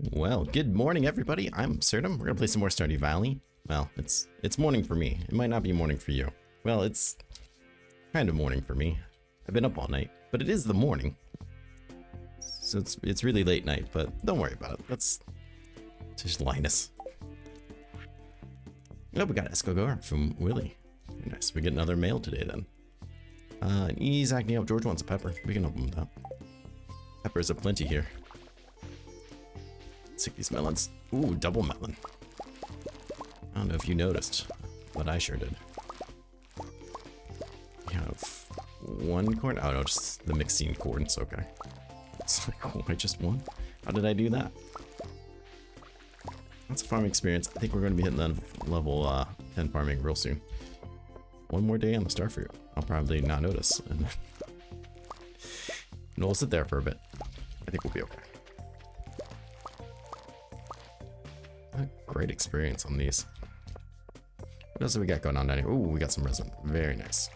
Well, good morning, everybody. I'm Absurdum. We're gonna play some more Stardew Valley. Well, it's morning for me. It might not be morning for you. Well, it's kind of morning for me. I've been up all night, but it is the morning. So it's really late night, but don't worry about it. That's just Linus. Oh, we got Escogor from Willie. Very nice. We get another mail today then. And he's acting up. George wants a pepper. We can open that. Peppers are plenty here. Let's take these melons. Ooh, double melon. I don't know if you noticed, but I sure did. We have one corn. Oh no, just the mixing corn. It's okay. It's like, oh, I just won. How did I do that? That's a farming experience. I think we're going to be hitting that level 10 farming real soon. One more day on the starfruit. I'll probably not notice. And we'll sit there for a bit. I think we'll be okay. A great experience on these. What else have we got going on down here? Ooh, we got some resin. Very nice.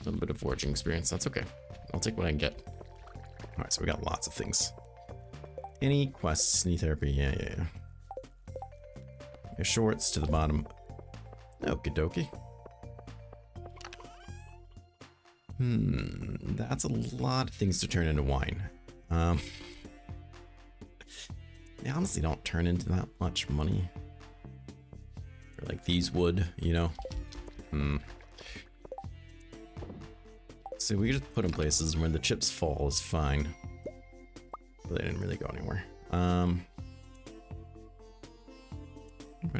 A little bit of foraging experience. That's okay. I'll take what I can get. Alright, so we got lots of things. Any quests? Any therapy? Yeah. Your shorts to the bottom. Okie dokie. That's a lot of things to turn into wine. They honestly don't turn into that much money. Or like these would, you know? So we just put in places where the chips fall is fine. But they didn't really go anywhere. Where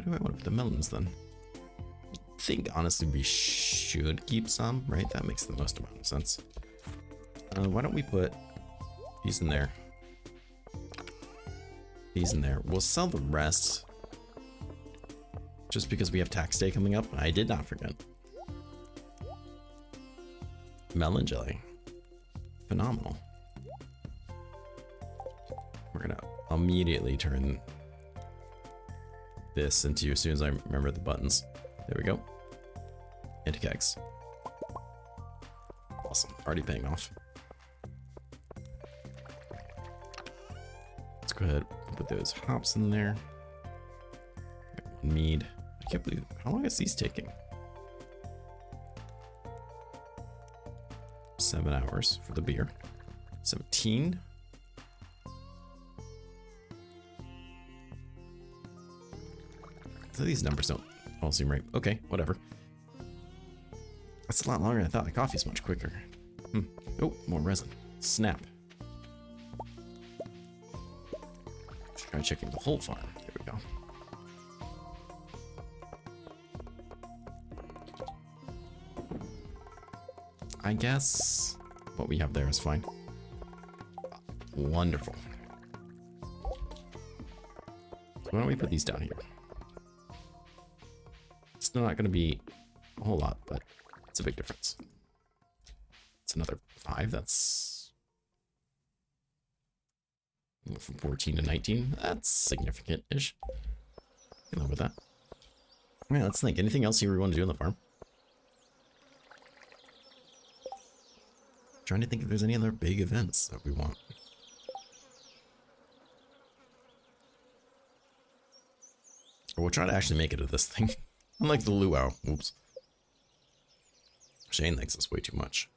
do I want to put the melons then? I think honestly we should keep some, right? That makes the most amount of sense. Why don't we put these in there? These in there. We'll sell the rest. Just because we have tax day coming up. I did not forget. Melon jelly. Phenomenal. We're gonna immediately turn this into, as soon as I remember the buttons. There we go. Into kegs. Awesome. Already paying off. Let's go ahead and put those hops in there. Got one mead. I can't believe, how long is these taking? 7 hours for the beer. 17. So these numbers don't all seem right. Okay, whatever. That's a lot longer than I thought. The coffee's much quicker. Oh, more resin. Snap. Let's try checking the whole farm. There we go. I guess what we have there is fine. Wonderful. Why don't we put these down here? It's not going to be a whole lot, but it's a big difference. It's another 5. That's from 14 to 19. That's significant-ish. Can live with that. Yeah, let's think. Anything else you want to do on the farm? Trying to think if there's any other big events that we want. Or we'll try to actually make it to this thing. Unlike the luau. Oops. Shane thinks it's way too much.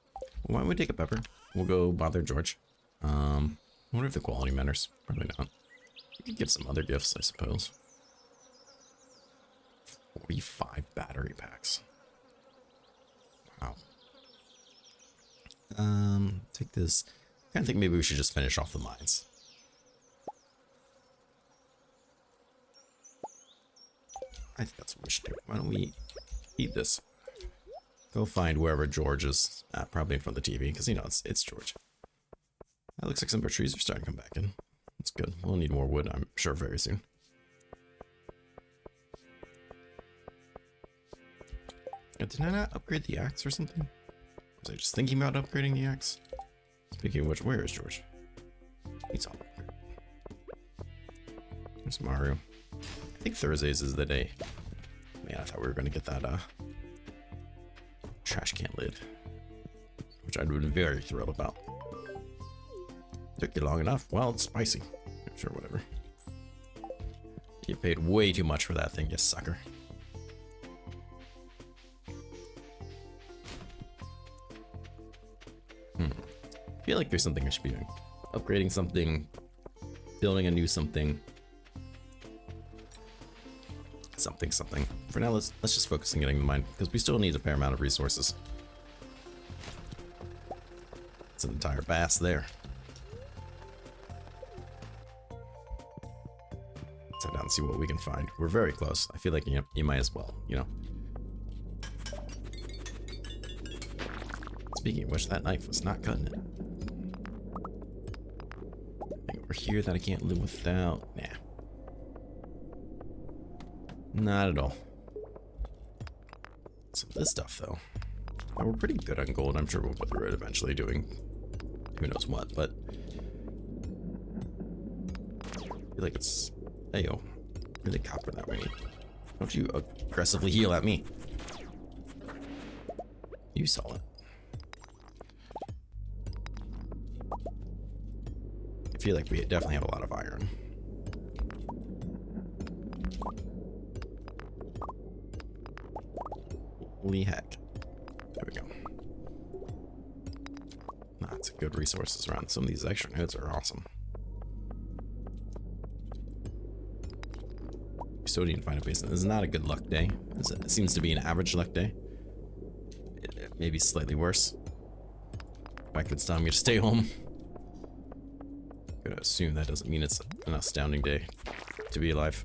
Why don't we take a pepper? We'll go bother George. I wonder if the quality matters. Probably not. We could give some other gifts, I suppose. 45 battery packs. Wow. Take this. I kind of think maybe we should just finish off the mines. I think that's what we should do. Why don't we eat this? Go find wherever George is at, probably in front of the TV, because you know it's George. That looks like some of our trees are starting to come back in. That's good. We'll need more wood, I'm sure, very soon. Did I not upgrade the axe or something? Was I just thinking about upgrading the axe? Speaking of which, where is George? He's all upgraded. There's Mario. I think Thursdays is the day. Man, I thought we were going to get that trash can lid, which I'd been very thrilled about. Took you long enough. Well, it's spicy. Sure, whatever. You paid way too much for that thing, you sucker. I feel like there's something I should be doing. Upgrading something, building a new something. Something. For now, let's just focus on getting the mine, because we still need a fair amount of resources. It's an entire bass there. Let's head down and see what we can find. We're very close. I feel like you might as well, you know. Speaking of which, that knife was not cutting it. Anything over here that I can't live without? Nah. Not at all. Some of this stuff, though. Well, we're pretty good on gold. I'm sure we'll put through it eventually, doing who knows what, but I feel like it's... Ayo. Really copper that we need. Don't you aggressively heal at me. You saw it. I feel like we definitely have a lot of iron. Holy heck. There we go. Lots of good resources around. Some of these extra nodes are awesome. Custodian find a basin. This is not a good luck day. It seems to be an average luck day. It may be slightly worse. If I could tell me to stay home. I'm gonna assume that doesn't mean it's an astounding day to be alive.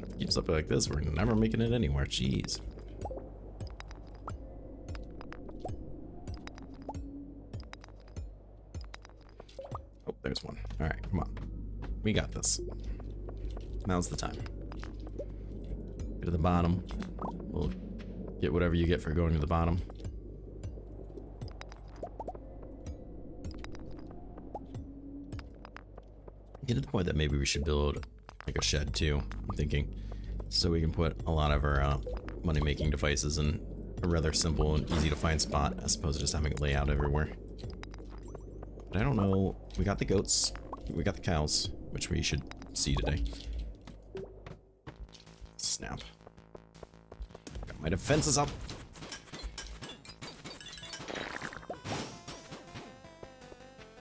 If it keeps up like this, we're never making it anywhere. Jeez. Oh, there's one. All right, come on. We got this. Now's the time. Go to the bottom. We'll get whatever you get for going to the bottom. Get to the point that maybe we should build like a shed too, I'm thinking. So we can put a lot of our money-making devices in a rather simple and easy to find spot as opposed to just having it lay out everywhere. But I don't know. We got the goats. We got the cows, which we should see today. Snap. Got my defenses up.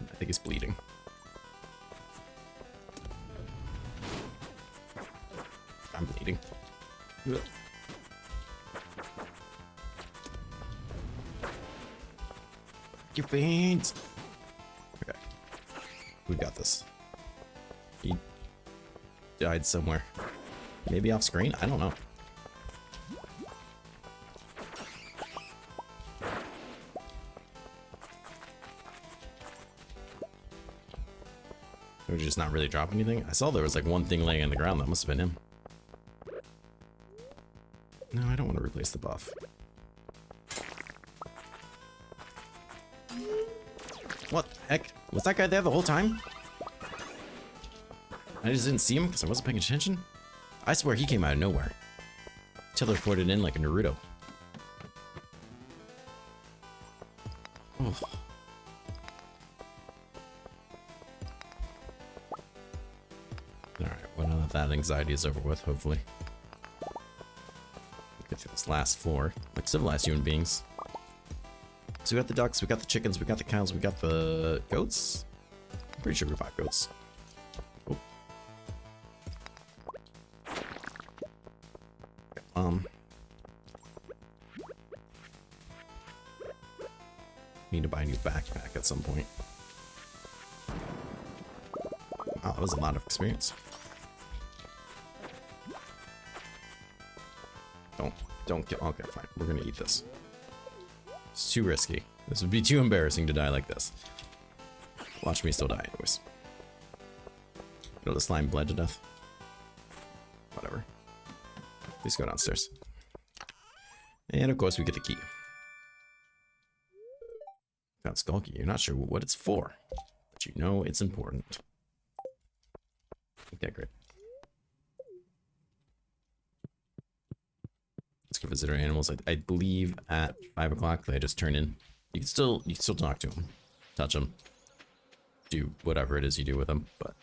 I think he's bleeding. I'm bleeding. Ugh. Your veins. Okay. We got this. He died somewhere. Maybe off screen? I don't know. Or just not really drop anything? I saw there was like one thing laying on the ground. That must have been him. No, I don't want to replace the buff. What the heck? Was that guy there the whole time? I just didn't see him because I wasn't paying attention? I swear he came out of nowhere. Teleported in like a Naruto. Oh. Alright, well now that anxiety is over with, hopefully. Get through this last floor. Like civilized human beings. So we got the ducks, we got the chickens, we got the cows, we got the goats? I'm pretty sure we bought goats. Oh. Need to buy a new backpack at some point. Wow, that was a lot of experience. Don't kill. Okay, fine. We're gonna eat this. It's too risky. This would be too embarrassing to die like this. Watch me still die, anyways. No, the slime bled to death. Whatever. Please go downstairs. And of course, we get the key. Got Skulky. You're not sure what it's for, but you know it's important. Okay, great. Let's go visit our animals. I believe at 5 o'clock they just turn in. You can still talk to them, touch them, do whatever it is you do with them, but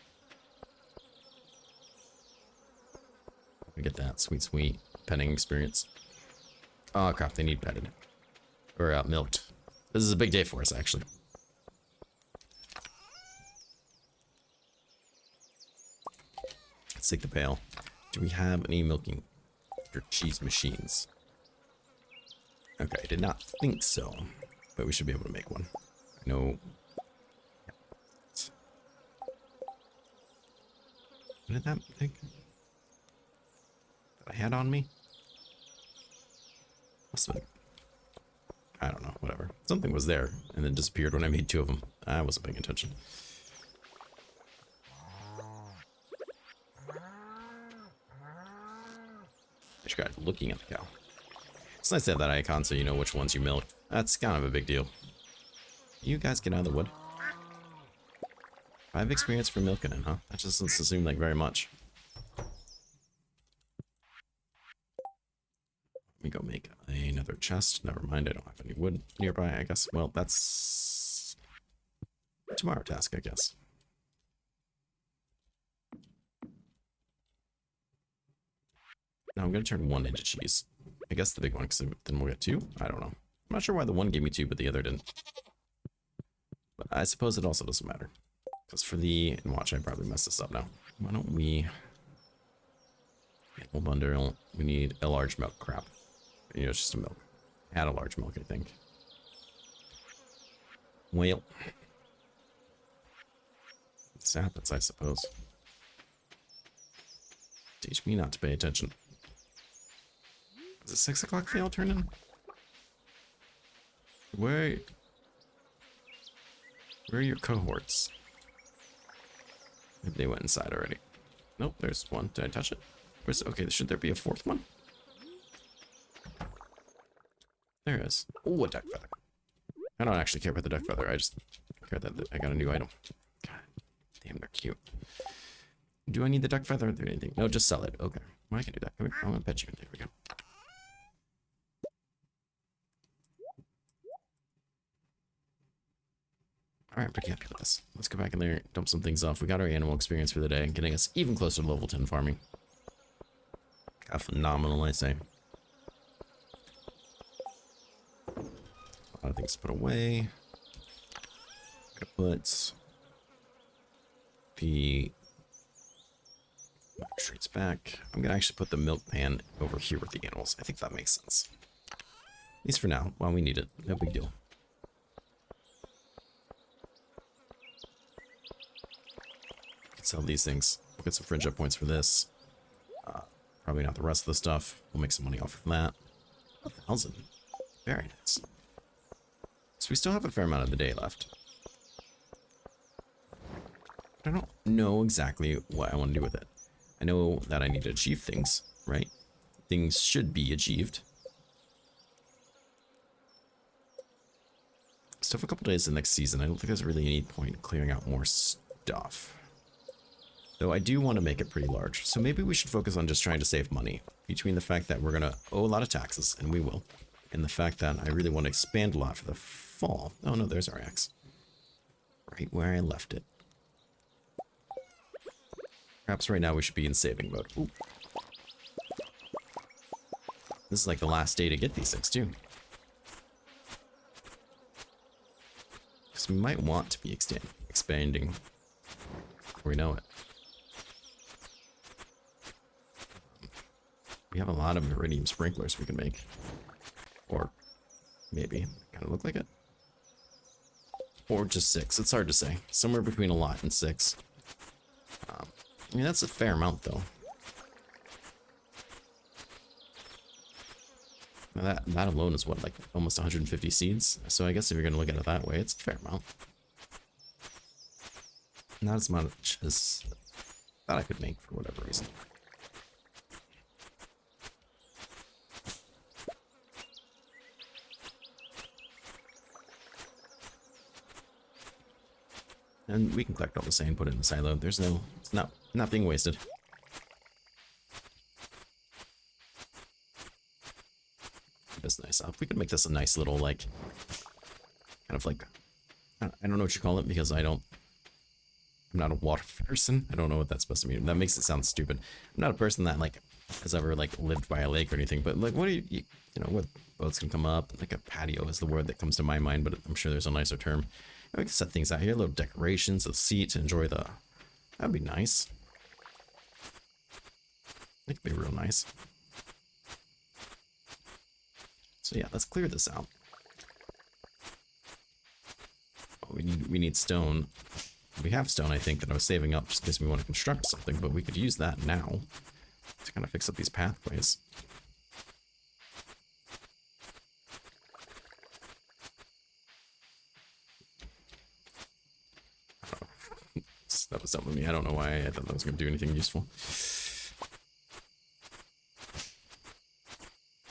we get that sweet petting experience. Oh crap, they need petted. Or milked. This is a big day for us, actually. Let's take the pail. Do we have any milking or cheese machines? Okay, I did not think so, but we should be able to make one. I know. What did that thing that I had on me? Must have been. I don't know, whatever. Something was there and then disappeared when I made 2 of them. I wasn't paying attention. Just got looking at the cow. It's nice to have that icon so you know which ones you milk. That's kind of a big deal. You guys get out of the wood. 5 experience for milking it, huh? That just doesn't seem like very much. Let me go make another chest. Never mind, I don't have any wood nearby, I guess. Well, that's tomorrow task, I guess. Now I'm going to turn 1 into cheese. I guess the big one, because then we'll get 2. I don't know. I'm not sure why the one gave me 2, but the other didn't. But I suppose it also doesn't matter. Because for the... And watch, I probably messed this up now. Why don't we... Animal bundle. We need a large milk crap. You know, it's just a milk. Add a large milk, I think. Well. This happens, I suppose. Teach me not to pay attention. Is it 6 o'clock they all turn in? Where are your cohorts? Maybe they went inside already. Nope, there's one. Did I touch it? Okay, should there be a 4th one? There is. Oh, a duck feather. I don't actually care about the duck feather. I just care that I got a new item. God damn, they're cute. Do I need the duck feather or anything? No, just sell it. Okay. Well, I can do that. Come here. I'm gonna pet you. There we go. Alright, I'm pretty happy with this. Let's go back in there, dump some things off. We got our animal experience for the day, getting us even closer to level 10 farming. How phenomenal, I say. A lot of things to put away. Gonna put the treats back. I'm gonna actually put the milk pan over here with the animals. I think that makes sense. At least for now, while we need it. No big deal. Sell these things. We'll get some fringe up points for this. Probably not the rest of the stuff. We'll make some money off of that. 1,000. Very nice. So we still have a fair amount of the day left. I don't know exactly what I want to do with it. I know that I need to achieve things, right? Things should be achieved. Still have a couple days the next season. I don't think there's really any point in clearing out more stuff. Though I do want to make it pretty large. So maybe we should focus on just trying to save money. Between the fact that we're going to owe a lot of taxes, and we will. And the fact that I really want to expand a lot for the fall. Oh no, there's our axe. Right where I left it. Perhaps right now we should be in saving mode. Ooh. This is like the last day to get these things too. Because we might want to be expanding before we know it. We have a lot of iridium sprinklers we can make. Or maybe. Kind of look like it. Or just 6. It's hard to say. Somewhere between a lot and 6. I mean, that's a fair amount, though. Now that alone is what, like almost 150 seeds? So I guess if you're going to look at it that way, it's a fair amount. Not as much as that I could make for whatever reason. And we can collect all the sand, put it in the silo. There's no, it's not being wasted. is nice. If we could make this a nice little, like, kind of like, I don't know what you call it because I'm not a water person. I don't know what that's supposed to mean. That makes it sound stupid. I'm not a person that, like, has ever, like, lived by a lake or anything, but, like, what do you know, what boats can come up? Like, a patio is the word that comes to my mind, but I'm sure there's a nicer term. We can set things out here, little decorations, a seat to enjoy the... That'd be nice. It could be real nice. So yeah, let's clear this out. Oh, we need stone. We have stone, I think, that I was saving up just in case we want to construct something, but we could use that now to kind of fix up these pathways. That was something with me. I don't know why I thought that was going to do anything useful.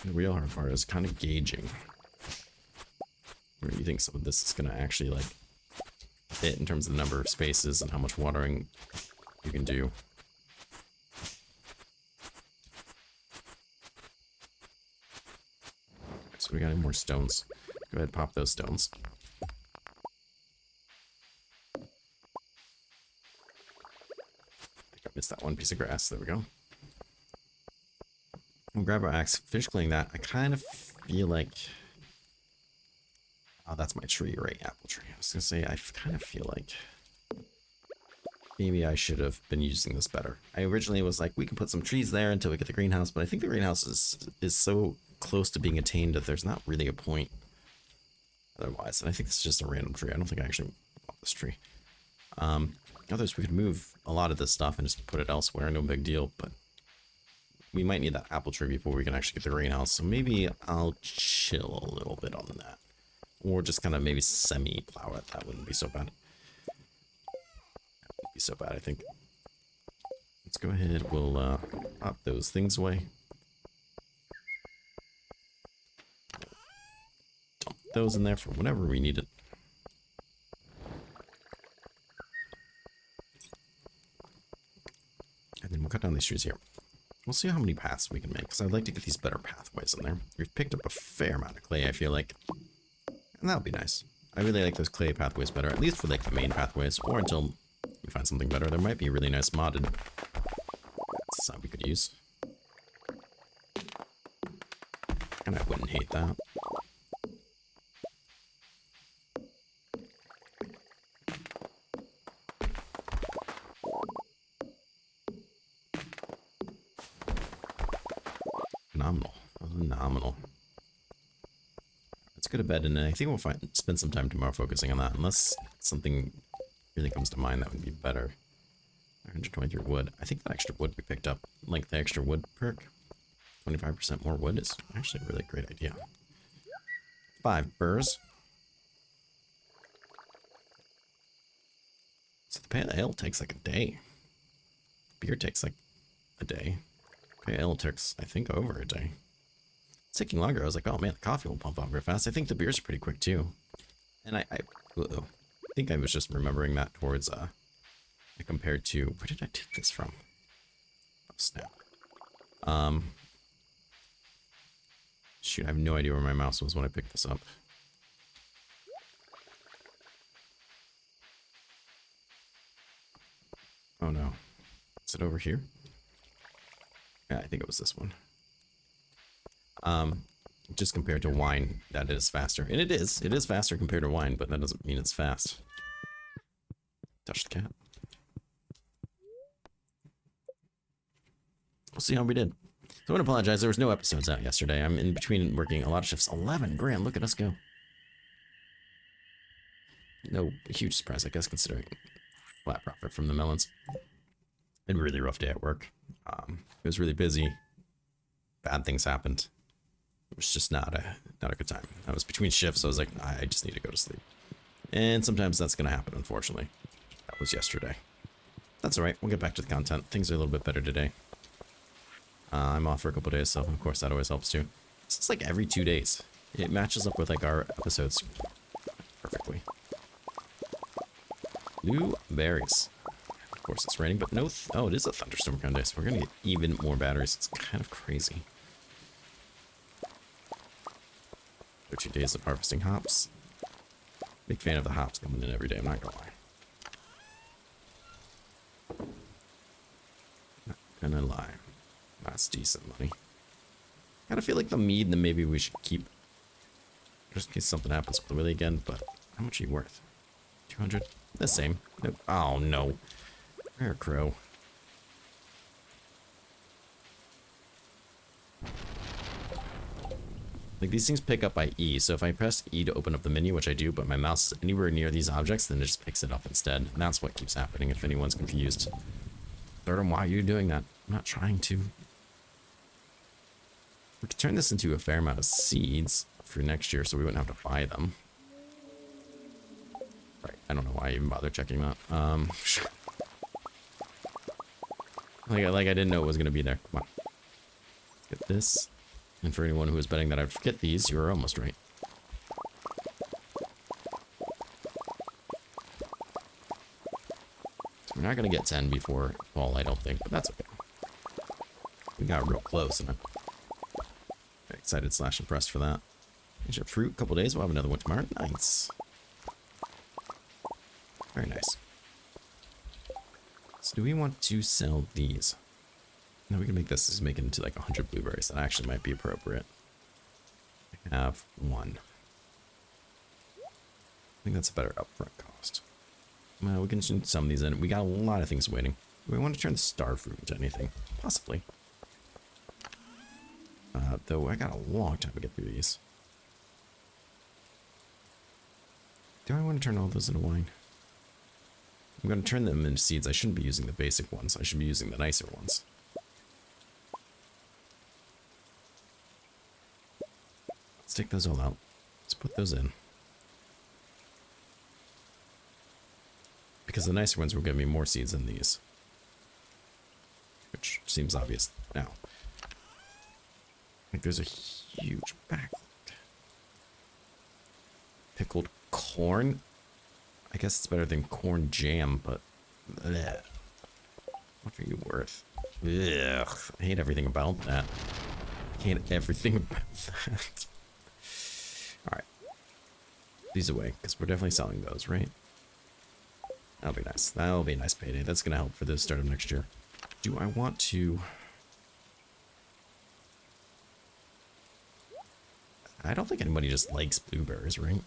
The real hard part is kind of gauging where you think some of this is going to actually, like, fit in terms of the number of spaces and how much watering you can do. So we got any more stones. Go ahead, pop those stones. I think I missed that one piece of grass. There we go. We'll grab our axe, finish cleaning that. I kind of feel like... Oh, that's my tree, right? Apple tree. I was going to say, I kind of feel like maybe I should have been using this better. I originally was like, we can put some trees there until we get the greenhouse, but I think the greenhouse is so close to being attained that there's not really a point otherwise. And I think this is just a random tree. I don't think I actually want this tree. Others, we could move a lot of this stuff and just put it elsewhere. No big deal, but we might need that apple tree before we can actually get the greenhouse. So maybe I'll chill a little bit on that. Or just kind of maybe semi-plow it. That wouldn't be so bad. That wouldn't be so bad, I think. Let's go ahead. We'll pop those things away. Dump those in there for whenever we need it. And then we'll cut down these trees here. We'll see how many paths we can make, because I'd like to get these better pathways in there. We've picked up a fair amount of clay, I feel like. And that'll be nice. I really like those clay pathways better, at least for like the main pathways, or until we find something better. There might be a really nice modded. That's something we could use. And I wouldn't hate that. Phenomenal. Phenomenal. Let's go to bed, and I think we'll spend some time tomorrow focusing on that, unless something really comes to mind that would be better. 123 wood. I think that extra wood we picked up, like the extra wood perk, 25% more wood is actually a really great idea. 5 burrs. So the pale ale takes like a day. Beer takes like a day. Pale ale takes, I think, over a day. It's taking longer. I was like, oh man, the coffee will pump up real fast. I think the beers are pretty quick too. And I think I was just remembering that towards, compared to, where did I take this from? Oh, snap. Shoot, I have no idea where my mouse was when I picked this up. Oh no. Is it over here? Yeah, I think it was this one. Just compared to wine, that is faster. And it is faster compared to wine, but that doesn't mean it's fast. Touch the cat. We'll see how we did. So I want to apologize, there was no episodes out yesterday. I'm in between working a lot of shifts. 11 grand, look at us go. No huge surprise, I guess, considering flat profit from the melons. Been a really rough day at work. It was really busy. Bad things happened. It was just not a good time. I was between shifts, so I was like, I just need to go to sleep. And sometimes that's going to happen, unfortunately. That was yesterday. That's alright, we'll get back to the content. Things are a little bit better today. I'm off for a couple days, so of course that always helps too. This is like every 2 days. It matches up with like our episodes perfectly. Blueberries. Of course it's raining, but no, oh, it is a thunderstorm kind of day, so we're gonna get even more batteries. It's kind of crazy. for 2 days of harvesting hops. Big fan of the hops coming in every day, I'm not gonna lie. Not gonna lie. That's decent money. Kinda feel like the mead, then maybe we should keep, just in case something happens with the Willy again, but how much are you worth? 200? The same. Nope. Oh no. Rare crow. Like, these things pick up by E, so if I press E to open up the menu, which I do, but my mouse is anywhere near these objects, then it just picks it up instead. And that's what keeps happening, if anyone's confused. Stardew, why are you doing that? I'm not trying to. We could turn this into a fair amount of seeds for next year, so we wouldn't have to buy them. Right, I don't know why I even bother checking that. Like I didn't know it was going to be there. Come on. Let's get this. And for anyone who was betting that I'd forget these, you were almost right. So we're not going to get 10 before fall, I don't think, but that's okay. We got real close, and I'm excited / impressed for that. Finish up fruit, a couple days, we'll have another one tomorrow. Nice. Very nice. So do we want to sell these? No, we can make this, make it into like 100 blueberries. That actually might be appropriate. I have 1. I think that's a better upfront cost. Well, we can send some of these in. We got a lot of things waiting. Do we want to turn the star fruit into anything? Possibly. Though I got a long time to get through these. Do I want to turn all those into wine? I'm going to turn them into seeds. I shouldn't be using the basic ones. I should be using the nicer ones. Let's take those all out. Let's put those in. Because the nicer ones will give me more seeds than these. Which seems obvious now. Like there's a huge backlog. Pickled corn? I guess it's better than corn jam, but bleh. What are you worth? Ugh, I hate everything about that. I hate everything about that. Alright. These away, because we're definitely selling those, right? That'll be nice. That'll be a nice payday. That's going to help for the start of next year. Do I want to... I don't think anybody just likes blueberries, right?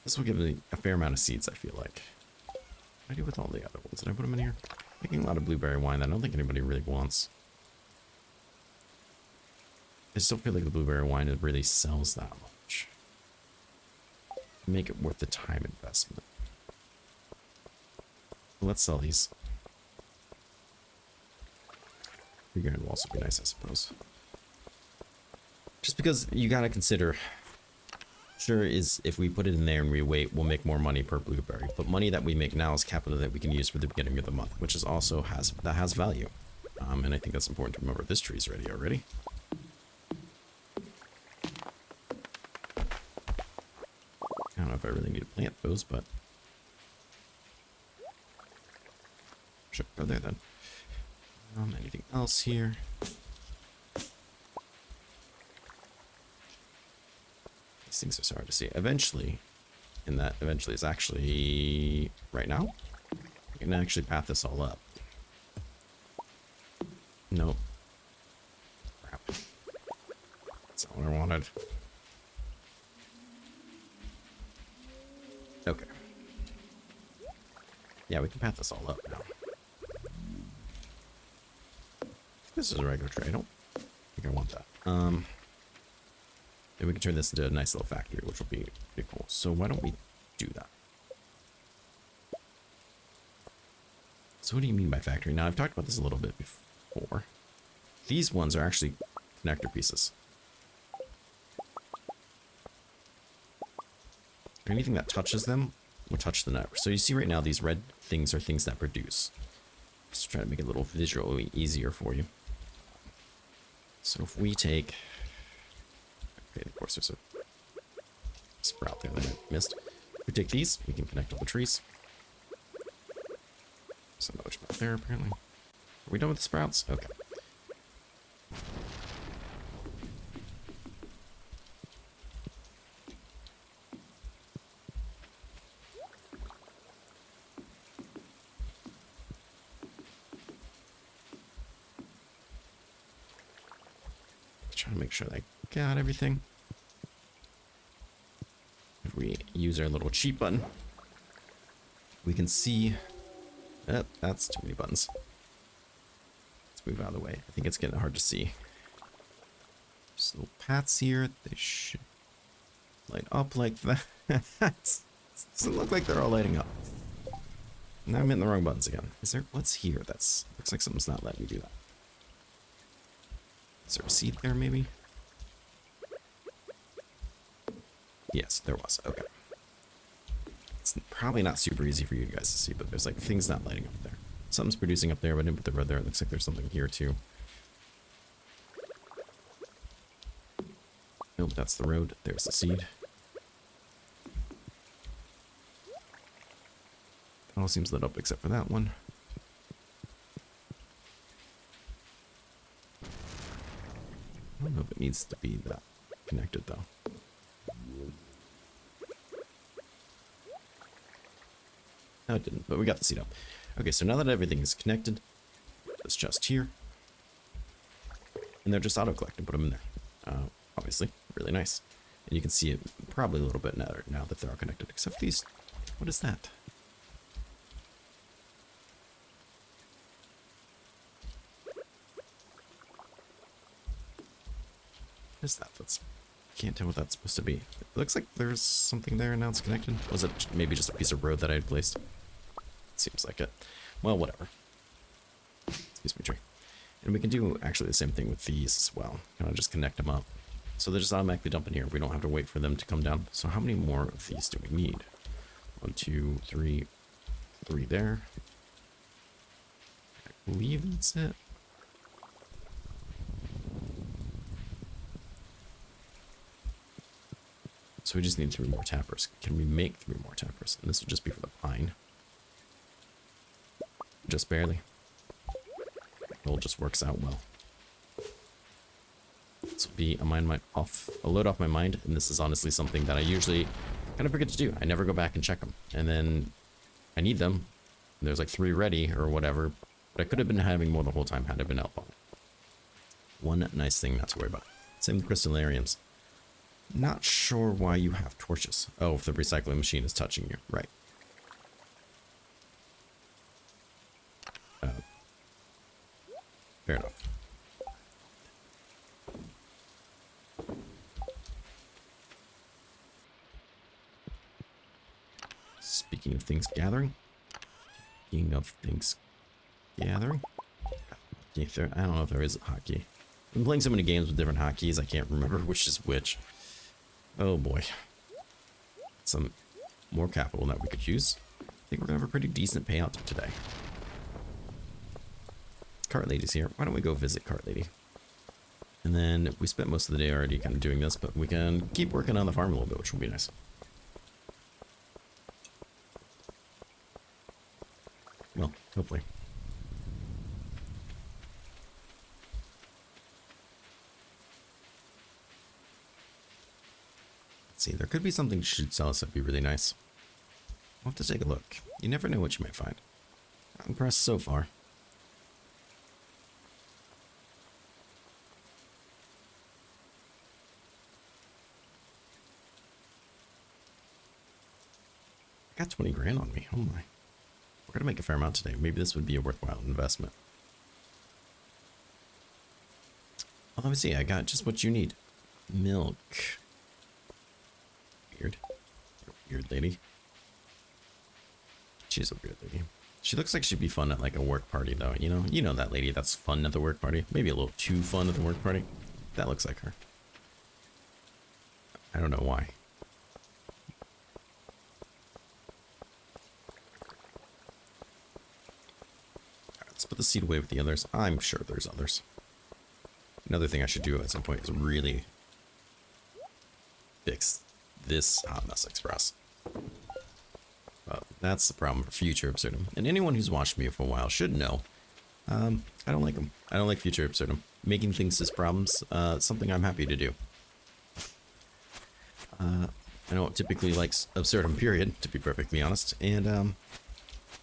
This will give me a fair amount of seeds, I feel like. What do I do with all the other ones? Did I put them in here? Making a lot of blueberry wine that I don't think anybody really wants. I still feel like the blueberry wine, it really sells that much. Make it worth the time investment. Let's sell these. Figuring will also be nice, I suppose. Just because you gotta consider, sure is if we put it in there and we wait, we'll make more money per blueberry. But money that we make now is capital that we can use for the beginning of the month, which is also has value. And I think that's important to remember. This tree's ready already. I don't know if I really need to plant those, but sure, go there then. Anything else here? These things are so hard to see. Eventually, and that eventually is actually right now. I can actually path this all up. Nope. Crap. That's not what I wanted. Okay. Yeah, we can path this all up now. This is a regular tray. I don't think I want that. Then we can turn this into a nice little factory, which will be pretty cool. So why don't we do that? So what do you mean by factory? Now, I've talked about this a little bit before. These ones are actually connector pieces. Anything that touches them will touch the network. So you see right now, these red things are things that produce. Just try to make it a little visually easier for you. So if we take... Okay, of course there's a sprout there that I missed. If we take these, we can connect all the trees. There's another sprout there, apparently. Are we done with the sprouts? Okay. trying to make sure that I got everything. If we use our little cheat button, we can see... Oh, that's too many buttons. Let's move out of the way. I think it's getting hard to see. Just little paths here. They should light up like that. Does it look like they're all lighting up? Now I'm hitting the wrong buttons again. Is there... What's here? That's... Looks like something's not letting me do that. Is there a seed there, maybe? Yes, there was. Okay. It's probably not super easy for you guys to see, but there's like things not lighting up there. Something's producing up there, but I didn't put the road there. It looks like there's something here too. Nope, that's the road. There's the seed. It all seems lit up except for that one. I don't know if it needs to be that connected though. No, it didn't, but we got the seed up. Okay, so now that everything is connected, this chest here, and they're just auto-collect and put them in there. Obviously, really nice. And you can see it probably a little bit now that they're all connected, except these... What is that? What is that? I can't tell what that's supposed to be. It looks like there's something there and now it's connected. Was it maybe just a piece of road that I had placed? Seems like it. Well, whatever. Excuse me, tree. And we can do actually the same thing with these as well. Kind of just connect them up. So they're just automatically dumping here. We don't have to wait for them to come down. So how many more of these do we need? 1, 2, 3. 3 there. I believe that's it. So we just need 3 more tappers. Can we make 3 more tappers? And this will just be for the pine. Just barely. It all just works out well. This will be a load off my mind, and this is honestly something that I usually kind of forget to do. I never go back and check them, and then I need them. And there's like 3 ready or whatever, but I could have been having more the whole time had I been up on it. One nice thing not to worry about. Same with crystallariums. Not sure why you have torches. Oh, if the recycling machine is touching you, right? Fair enough. Speaking of things gathering. I don't know if there is a hotkey. I've been playing so many games with different hotkeys, I can't remember which is which. Oh boy. Some more capital that we could use. I think we're gonna have a pretty decent payout today. Cart Lady's here. Why don't we go visit Cart Lady? And then we spent most of the day already kind of doing this, but we can keep working on the farm a little bit, which will be nice. Well, hopefully. Let's see, there could be something she should sell us that'd be really nice. We'll have to take a look. You never know what you might find. Not impressed so far. I got 20 grand on me. Oh my. We're gonna make a fair amount today. Maybe this would be a worthwhile investment. Well, let me see. I got just what you need. Milk. Weird. Weird lady. She's a weird lady. She looks like she'd be fun at like a work party though. You know that lady that's fun at the work party. Maybe a little too fun at the work party. That looks like her. I don't know why. Let's put the seed away with the others. I'm sure there's others. Another thing I should do at some point is really fix this Hot Mess Express. That's the problem for future Absurdum. And anyone who's watched me for a while should know. I don't like them. I don't like future Absurdum. Making things as problems, something I'm happy to do. I don't typically like Absurdum, period, to be perfectly honest. And,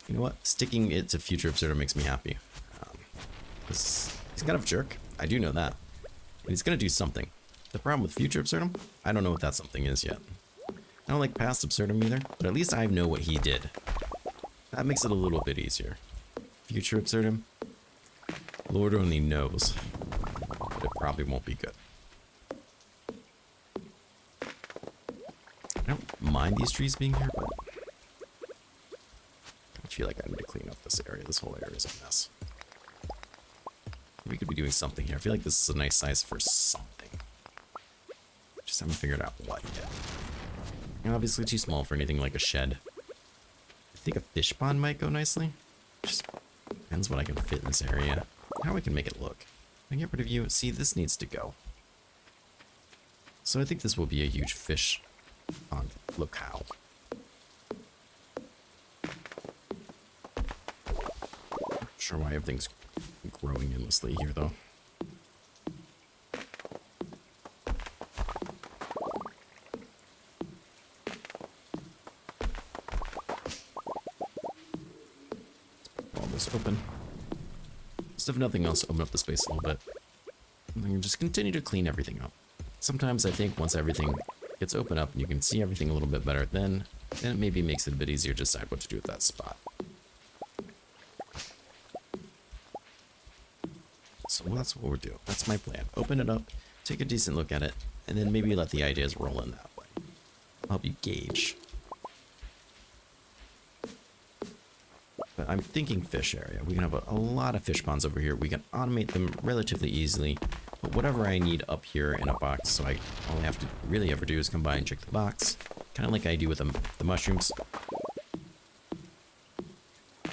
you know what? Sticking it to future Absurdum makes me happy. He's kind of a jerk. I do know that. And he's gonna do something. The problem with future Absurdum, I don't know what that something is yet. I don't like past Absurdum either, but at least I know what he did. That makes it a little bit easier. Future Absurdum, Lord only knows, but it probably won't be good. I don't mind these trees being here, but I feel like I need to clean up this area. This whole area is a mess. We could be doing something here. I feel like this is a nice size for something. Just haven't figured out what yet. And obviously too small for anything like a shed. I think a fish pond might go nicely. Just depends what I can fit in this area. How I can make it look. Can I get rid of you? See, this needs to go. So I think this will be a huge fish pond locale. Not sure why everything's growing endlessly here, though. All this open. Just if nothing else, open up the space a little bit. And then just continue to clean everything up. Sometimes I think once everything gets opened up and you can see everything a little bit better, then it maybe makes it a bit easier to decide what to do with that spot. So that's what we're doing. That's my plan. Open it up, take a decent look at it, and then maybe let the ideas roll in that way. I'll help you gauge. But I'm thinking fish area. We can have a lot of fish ponds over here. We can automate them relatively easily. But whatever I need up here in a box, so I only have to really ever do is come by and check the box. Kind of like I do with the mushrooms. And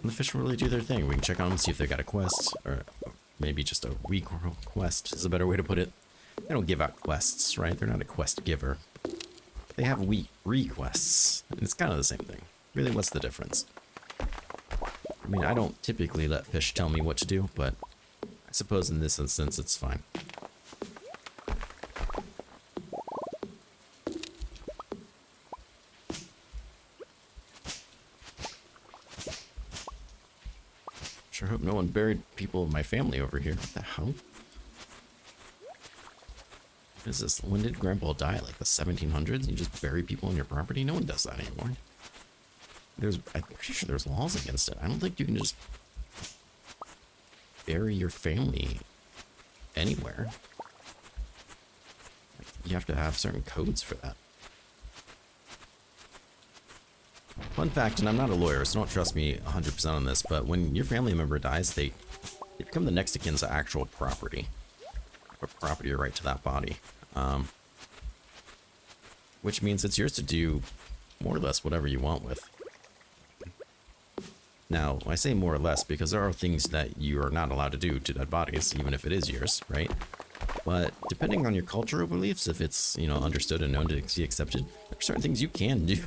the fish will really do their thing. We can check on them, see if they got a quest, or maybe just a request is a better way to put it. They don't give out quests, right? They're not a quest giver. They have requests, and it's kind of the same thing. Really, what's the difference? I mean, I don't typically let fish tell me what to do, but I suppose in this instance it's fine. Sure hope no one buried people of my family over here. What the hell? What is this? When did Grandpa die? Like the 1700s? You just bury people on your property? No one does that anymore. I'm pretty sure there's laws against it. I don't think you can just bury your family anywhere. You have to have certain codes for that. Fun fact, and I'm not a lawyer, so don't trust me 100% on this, but when your family member dies, they become the next of kin to actual property. A property right to that body. Which means it's yours to do more or less whatever you want with. Now, I say more or less because there are things that you are not allowed to do to dead bodies, even if it is yours, right? But depending on your cultural beliefs, if it's, you know, understood and known to be accepted, there are certain things you can do.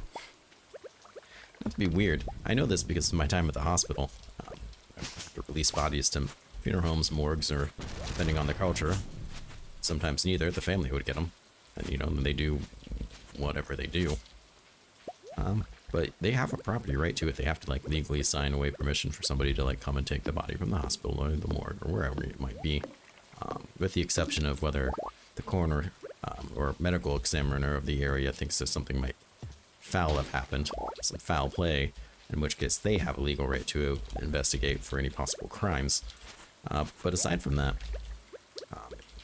Not to be weird. I know this because of my time at the hospital. I have to release bodies to funeral homes, morgues, or depending on the culture. Sometimes neither. The family would get them. And, you know, they do whatever they do. But they have a property right to it. They have to, like, legally sign away permission for somebody to, like, come and take the body from the hospital or the morgue or wherever it might be. With the exception of whether the coroner or medical examiner of the area thinks that something might foul have happened, some foul play, in which case they have a legal right to investigate for any possible crimes. But aside from that,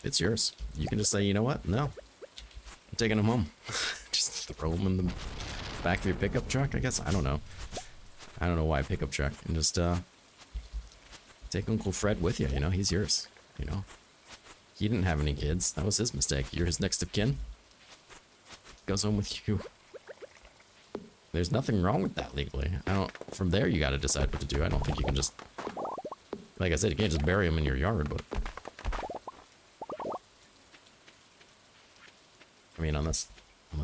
it's yours. You can just say, you know what? No. I'm taking them home. Just throw them in the back of your pickup truck, I guess. I don't know. I don't know why pickup truck. And just take Uncle Fred with you, you know? He's yours, you know? He didn't have any kids. That was his mistake. You're his next of kin. Goes home with you. There's nothing wrong with that legally. From there, you gotta decide what to do. I don't think you can just, like I said, you can't just bury him in your yard, but I mean, unless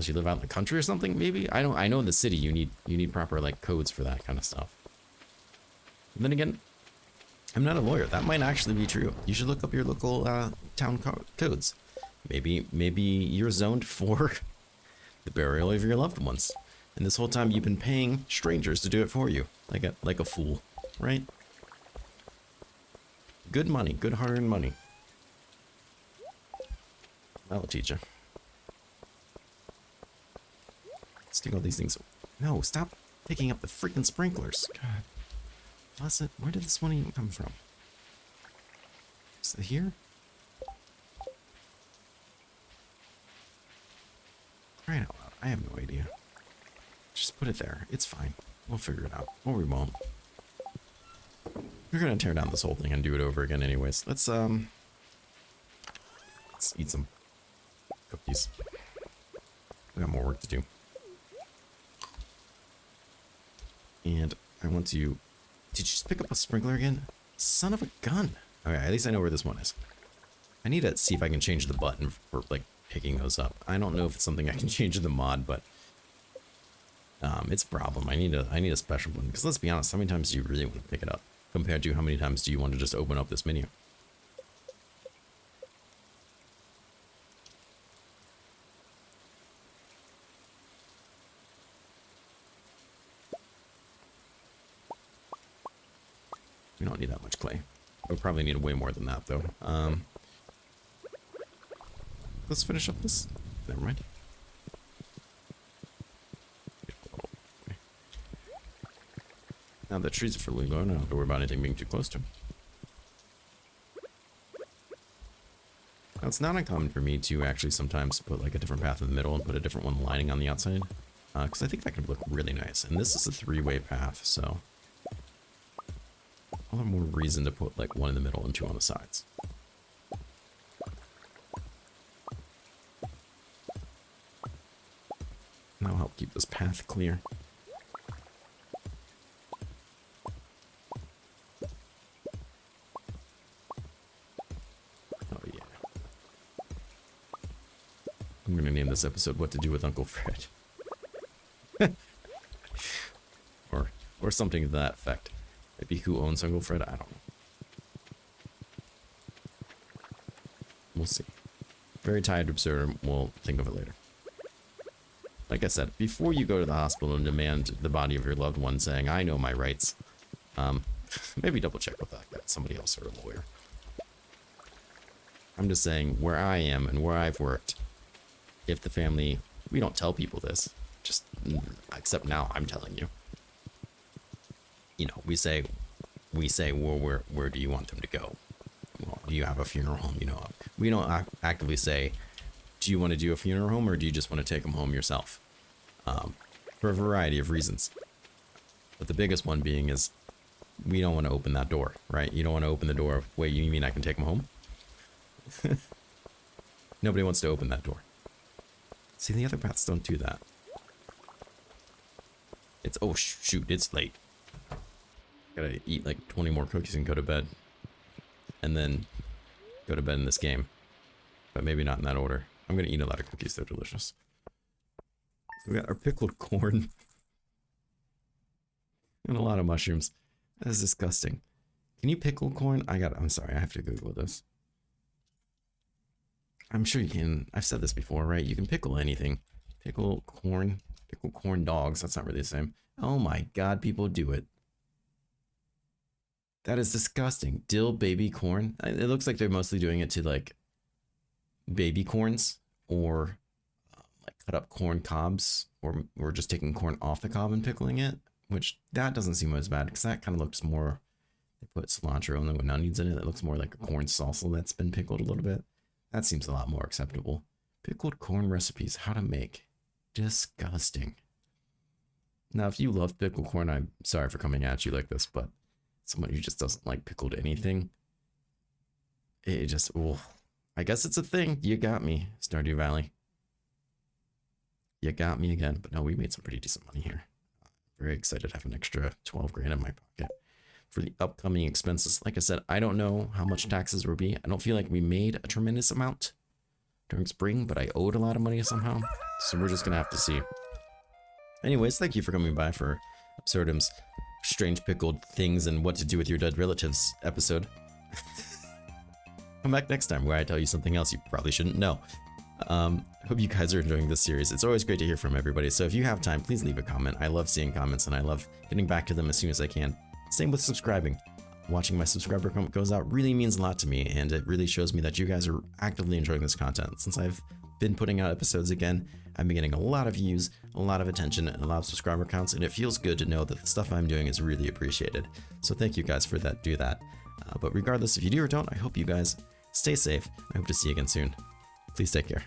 you live out in the country or something, maybe. I know in the city you need proper, like, codes for that kind of stuff. And then again, I'm not a lawyer. That might actually be true. You should look up your local town codes. Maybe you're zoned for the burial of your loved ones. And this whole time you've been paying strangers to do it for you, like a fool, right? Good money, good hard-earned money. That'll teach you. Let's take all these things. No, stop picking up the freaking sprinklers. God. Bless it. Where did this one even come from? Is it here? Crying out loud. I have no idea. Just put it there. It's fine. We'll figure it out. Or we won't. We're gonna tear down this whole thing and do it over again anyways. Let's eat some cookies. We got more work to do. And I want to... Did you just pick up a sprinkler again? Son of a gun. Okay, at least I know where this one is. I need to see if I can change the button for, like, picking those up. I don't know if it's something I can change in the mod, but... it's a problem. I need a special one. Because let's be honest, how many times do you really want to pick it up? Compared to how many times do you want to just open up this menu? We don't need that much clay. We'll probably need way more than that, though. Let's finish up this. Never mind. Now the trees are fully grown, I don't have to worry about anything being too close to them. Now, it's not uncommon for me to actually sometimes put like a different path in the middle and put a different one lining on the outside. Because I think that could look really nice. And this is a three-way path, so... I'll have more reason to put like one in the middle and two on the sides. And that'll help keep this path clear. Oh yeah. I'm gonna name this episode "What to Do with Uncle Fred," or something to that effect. Maybe who owns Uncle Fred? I don't know. We'll see. Very tired, Absurdum. We'll think of it later. Like I said, before you go to the hospital and demand the body of your loved one saying, I know my rights, maybe double check with that somebody else or a lawyer. I'm just saying, where I am and where I've worked, if the family, we don't tell people this, just, except now I'm telling you. You know, we say, well, where do you want them to go? Well, do you have a funeral home? You know, we don't actively say, do you want to do a funeral home or do you just want to take them home yourself? For a variety of reasons. But the biggest one being is we don't want to open that door, right? You don't want to open the door. Wait, you mean I can take them home? Nobody wants to open that door. See, the other paths don't do that. It's, oh shoot, it's late. Gotta eat like 20 more cookies and go to bed. And then go to bed in this game. But maybe not in that order. I'm gonna eat a lot of cookies, they're delicious. We got our pickled corn. And a lot of mushrooms. That is disgusting. Can you pickle corn? I'm sorry, I have to Google this. I'm sure you can. I've said this before, right? You can pickle anything. Pickle corn dogs. That's not really the same. Oh my god, people do it. That is disgusting. Dill baby corn. It looks like they're mostly doing it to like baby corns or like cut up corn cobs or just taking corn off the cob and pickling it, which that doesn't seem as bad because that kind of looks more, they put cilantro and onions in it. It looks more like a corn salsa that's been pickled a little bit. That seems a lot more acceptable. Pickled corn recipes, how to make. Disgusting. Now, if you love pickled corn, I'm sorry for coming at you like this, but someone who just doesn't like pickled anything, it just, oh, I guess it's a thing. You got me, Stardew Valley. You got me again. But no, we made some pretty decent money here. Very excited to have an extra 12 grand in my pocket for the upcoming expenses. Like I said, I don't know how much taxes will be. I don't feel like we made a tremendous amount during spring, but I owed a lot of money somehow. So we're just going to have to see. Anyways, thank you for coming by for Absurdum's strange pickled things and what to do with your dead relatives episode. Come back next time where I tell you something else you probably shouldn't know. Hope you guys are enjoying this series. It's always great to hear from everybody. So if you have time, please leave a comment. I love seeing comments and I love getting back to them as soon as I can. Same with subscribing. watching my subscriber count goes out really means a lot to me, and it really shows me that you guys are actively enjoying this content. Since I've been putting out episodes again, I've been getting a lot of views, a lot of attention, and a lot of subscriber counts, and it feels good to know that the stuff I'm doing is really appreciated. So thank you guys for that. Do that. But regardless if you do or don't, I hope you guys stay safe. I hope to see you again soon. Please take care.